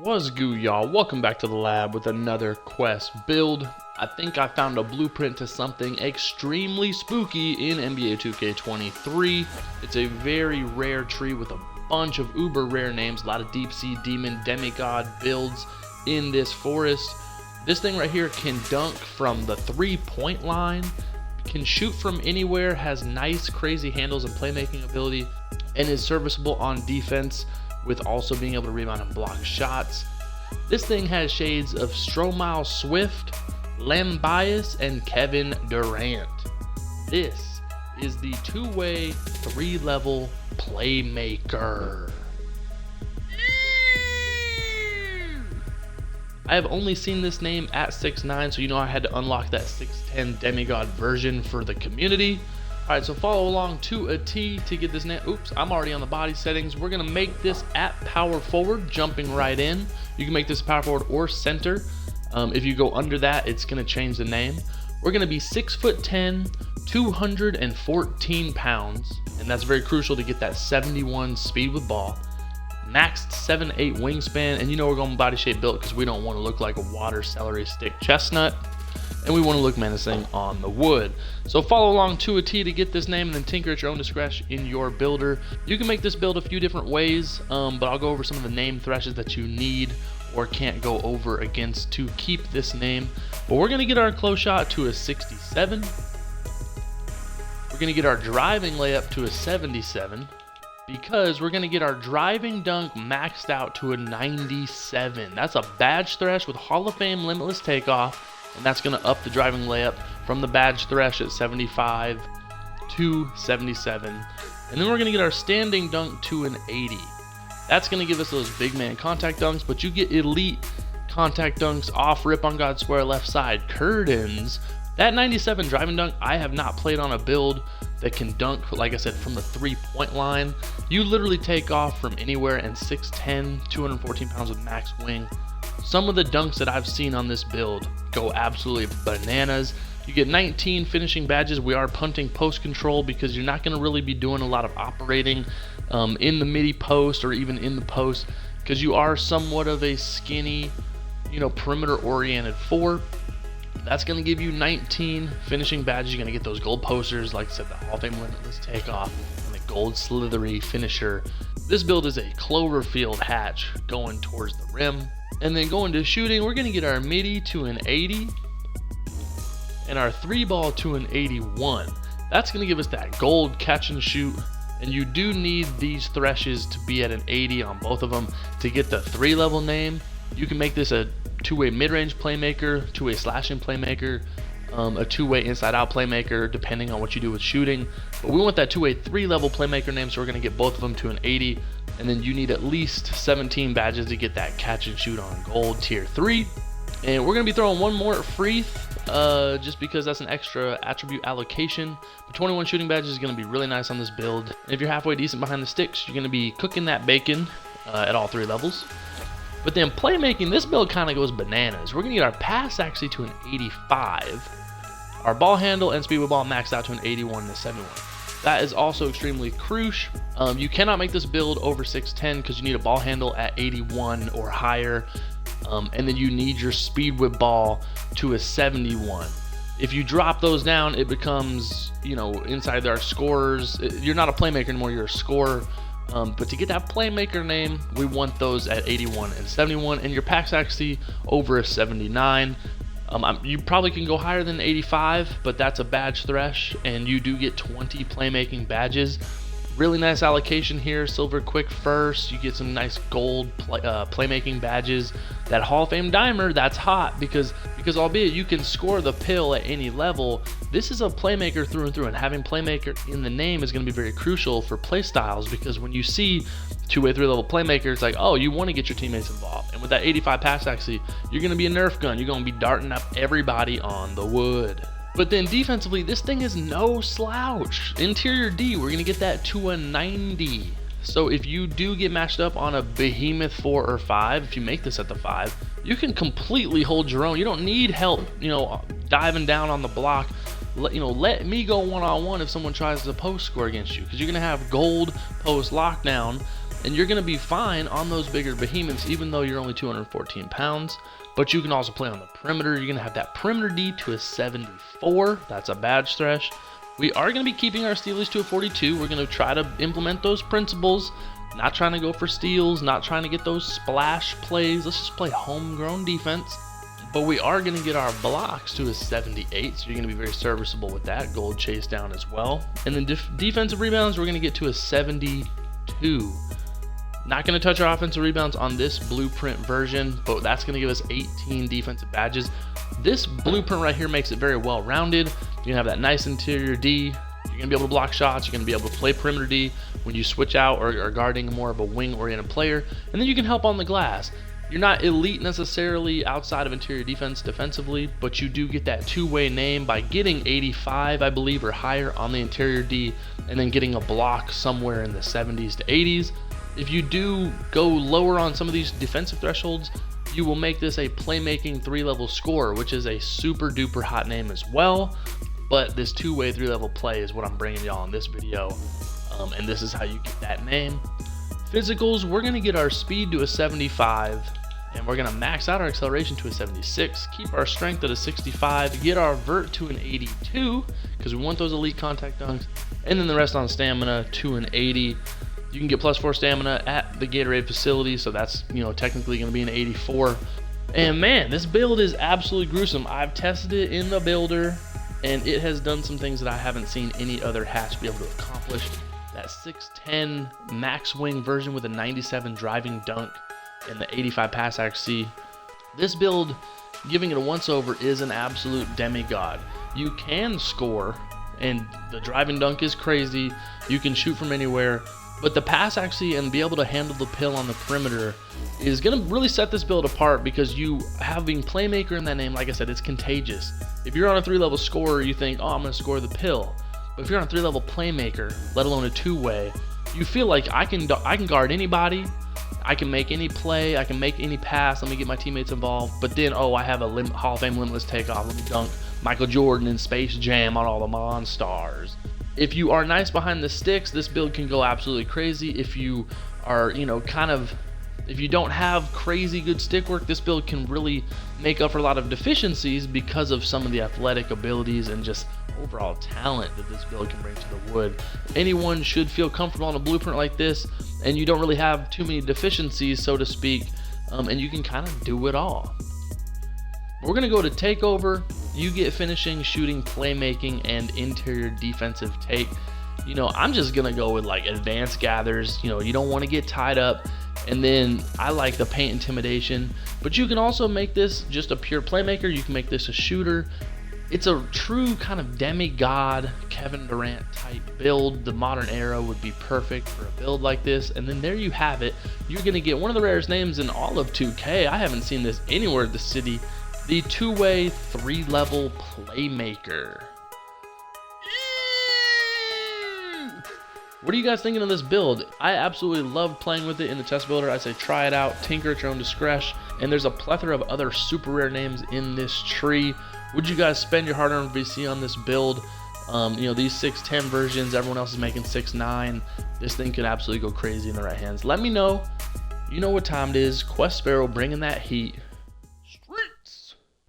What's good, y'all? Welcome back to the lab with another quest build. I think I found a blueprint to something extremely spooky in NBA 2K23. It's a very rare tree with a bunch of uber rare names, a lot of deep sea demon demigod builds in this forest. This thing right here can dunk from the 3-point line, can shoot from anywhere, has nice crazy handles and playmaking ability, and is serviceable on defense with also being able to rebound and block shots. This thing has shades of Stromile Swift, Len Bias, and Kevin Durant. This is the two-way, 3-level Playmaker. I have only seen this name at 6'9", so you know I had to unlock that 6'10" demigod version for the community. Alright, so follow along to a T to get this name. Oops, I'm already on the body settings. We're going to make this at power forward, jumping right in. You can make this power forward or center. If you go under that, it's going to change the name. We're going to be 6'10", 214 pounds, and that's very crucial to get that 71 speed with ball. Maxed 7'8" wingspan, and you know we're going body shape built because we don't want to look like a water celery stick chestnut. And we want to look menacing on the wood. So follow along to a T to get this name and then tinker at your own discretion in your builder. You can make this build a few different ways, but I'll go over some of the name threshes that you need or can't go over against to keep this name. But we're going to get our close shot to a 67. We're going to get our driving layup to a 77 because we're going to get our driving dunk maxed out to a 97. That's a badge thresh with Hall of Fame limitless takeoff. And that's going to up the driving layup from the badge thresh at 75 to 77. And then we're going to get our standing dunk to an 80. That's going to give us those big man contact dunks, but you get elite contact dunks off rip on God square left side curtains. That 97 driving dunk, I have not played on a build that can dunk, like I said, from the 3-point line. You literally take off from anywhere, and 6'10", 214 pounds with max wing. Some of the dunks that I've seen on this build go absolutely bananas. You get 19 finishing badges. We are punting post control because you're not going to really be doing a lot of operating in the midi post or even in the post because you are somewhat of a skinny, perimeter oriented 4. That's going to give you 19 finishing badges. You're going to get those gold posters, like I said, the Hall of Fame limitless takeoff and the gold slithery finisher. This build is a Cloverfield hatch going towards the rim. And then going to shooting, we're going to get our midi to an 80 and our 3-ball to an 81. That's going to give us that gold catch and shoot. And you do need these threshes to be at an 80 on both of them to get the 3-level name. You can make this a 2-way mid-range playmaker, 2-way slashing playmaker, a 2-way inside-out playmaker, depending on what you do with shooting. But we want that 2-way 3-level playmaker name, so we're going to get both of them to an 80. And then you need at least 17 badges to get that catch and shoot on gold tier 3. And we're going to be throwing one more at Freeth, just because that's an extra attribute allocation. But 21 shooting badges is going to be really nice on this build. And if you're halfway decent behind the sticks, you're going to be cooking that bacon at all 3 levels. But then playmaking, this build kind of goes bananas. We're going to get our pass actually to an 85. Our ball handle and speed with ball maxed out to an 81 and a 71. That is also extremely crucial. You cannot make this build over 6'10" because you need a ball handle at 81 or higher. And then you need your speed with ball to a 71. If you drop those down, it becomes, inside our scorers. You're not a playmaker anymore, you're a scorer. But to get that playmaker name, we want those at 81 and 71. And your pack's actually over a 79. You probably can go higher than 85, but that's a badge thresh, and you do get 20 playmaking badges. Really nice allocation here. Silver quick first. You get some nice gold playmaking badges. That Hall of Fame dimer, that's hot because albeit you can score the pill at any level, this is a playmaker through and through, and having playmaker in the name is going to be very crucial for play styles because when you see 2-way 3-level playmaker, it's like, oh, you want to get your teammates involved. And with that 85 pass actually, you're going to be a Nerf gun. You're going to be darting up everybody on the wood. But then defensively, this thing is no slouch. Interior D, we're going to get that to a 90. So if you do get matched up on a behemoth 4 or 5, if you make this at the 5, you can completely hold your own. You don't need help, diving down on the block. Let me go one-on-one if someone tries to post score against you, because you're going to have gold post lockdown. and you're going to be fine on those bigger behemoths even though you're only 214 pounds. But you can also play on the perimeter. You're going to have that perimeter D to a 74. That's a badge thresh. We are going to be keeping our stealies to a 42. We're going to try to implement those principles, not trying to go for steals, not trying to get those splash plays. Let's just play homegrown defense. But we are going to get our blocks to a 78, so you're going to be very serviceable with that. Gold chase down as well. And then defensive rebounds, we're going to get to a 72. Not going to touch our offensive rebounds on this blueprint version, but that's going to give us 18 defensive badges. This blueprint right here makes it very well rounded. You're going to have that nice interior D. You're going to be able to block shots. You're going to be able to play perimeter D when you switch out or are guarding more of a wing-oriented player. And then you can help on the glass. You're not elite necessarily outside of interior defense defensively, but you do get that two-way name by getting 85, I believe, or higher on the interior D, and then getting a block somewhere in the 70s to 80s. If you do go lower on some of these defensive thresholds, you will make this a playmaking 3-level scorer, which is a super duper hot name as well. But this two-way 3-level play is what I'm bringing y'all in this video, and this is how you get that name. Physicals, we're going to get our speed to a 75, and we're going to max out our acceleration to a 76, keep our strength at a 65, get our vert to an 82, because we want those elite contact dunks, and then the rest on stamina to an 80. You can get +4 stamina at the Gatorade facility, so that's, you know, technically going to be an 84. And man, this build is absolutely gruesome. I've tested it in the builder, and it has done some things that I haven't seen any other hatch be able to accomplish. That 6'10 max wing version with a 97 driving dunk and the 85 pass accuracy. This build, giving it a once over, is an absolute demigod. You can score, and the driving dunk is crazy. You can shoot from anywhere. But the pass accuracy and be able to handle the pill on the perimeter is going to really set this build apart, because you having Playmaker in that name, like I said, it's contagious. If you're on a 3-level scorer, you think, oh, I'm going to score the pill. But if you're on a 3-level Playmaker, let alone a 2-way, you feel like I can guard anybody, I can make any play, I can make any pass, let me get my teammates involved. But then, oh, I have a Hall of Fame limitless takeoff, let me dunk Michael Jordan in Space Jam on all the Monstars. If you are nice behind the sticks, this build can go absolutely crazy. If you are, you know, if you don't have crazy good stick work, this build can really make up for a lot of deficiencies because of some of the athletic abilities and just overall talent that this build can bring to the wood. Anyone should feel comfortable on a blueprint like this, and you don't really have too many deficiencies, so to speak, and you can kind of do it all. We're going to go to takeover. You get finishing, shooting, playmaking, and interior defensive take. You know, I'm just going to go with like advanced gathers. You know, you don't want to get tied up. And then I like the paint intimidation, but you can also make this just a pure playmaker. You can make this a shooter. It's a true kind of demigod Kevin Durant type build. The modern era would be perfect for a build like this. And then there you have it. You're going to get one of the rarest names in all of 2K. I haven't seen this anywhere in the city. The 2-way 3-level Playmaker. What are you guys thinking of this build? I absolutely love playing with it in the test builder. I say try it out, tinker at your own discretion. And there's a plethora of other super rare names in this tree. Would you guys spend your hard-earned VC on this build? You know, these 6'10 versions, everyone else is making 6'9. This thing could absolutely go crazy in the right hands. Let me know. You know what time it is. Quest Sparrow bringing that heat.